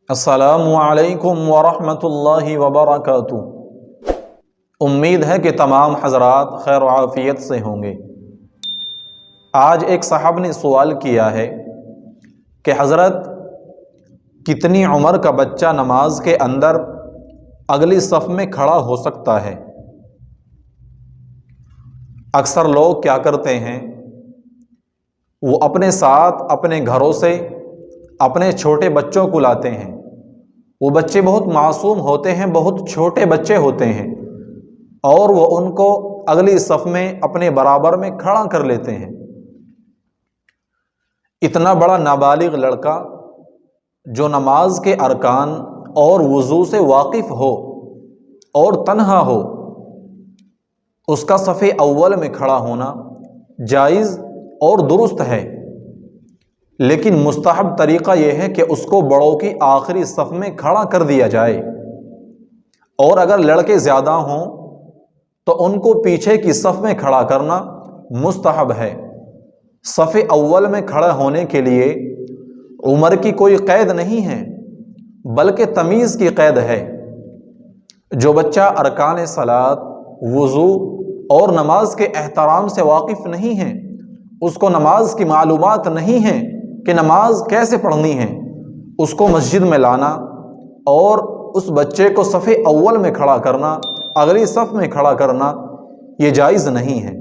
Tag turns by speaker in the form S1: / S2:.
S1: السلام علیکم ورحمۃ اللہ وبرکاتہ۔ امید ہے کہ تمام حضرات خیر و عافیت سے ہوں گے۔ آج ایک صاحب نے سوال کیا ہے کہ حضرت کتنی عمر کا بچہ نماز کے اندر اگلی صف میں کھڑا ہو سکتا ہے؟ اکثر لوگ کیا کرتے ہیں، وہ اپنے ساتھ اپنے گھروں سے اپنے چھوٹے بچوں کو لاتے ہیں۔ وہ بچے بہت معصوم ہوتے ہیں، بہت چھوٹے بچے ہوتے ہیں، اور وہ ان کو اگلی صف میں اپنے برابر میں کھڑا کر لیتے ہیں۔ اتنا بڑا نابالغ لڑکا جو نماز کے ارکان اور وضو سے واقف ہو اور تنہا ہو، اس کا صف اول میں کھڑا ہونا جائز اور درست ہے، لیکن مستحب طریقہ یہ ہے کہ اس کو بڑوں کی آخری صف میں کھڑا کر دیا جائے، اور اگر لڑکے زیادہ ہوں تو ان کو پیچھے کی صف میں کھڑا کرنا مستحب ہے۔ صف اول میں کھڑا ہونے کے لیے عمر کی کوئی قید نہیں ہے، بلکہ تمیز کی قید ہے۔ جو بچہ ارکان صلاۃ، وضو اور نماز کے احترام سے واقف نہیں ہے، اس کو نماز کی معلومات نہیں ہے کہ نماز کیسے پڑھنی ہے، اس کو مسجد میں لانا اور اس بچے کو صف اول میں کھڑا کرنا، اگلی صف میں کھڑا کرنا، یہ جائز نہیں ہے۔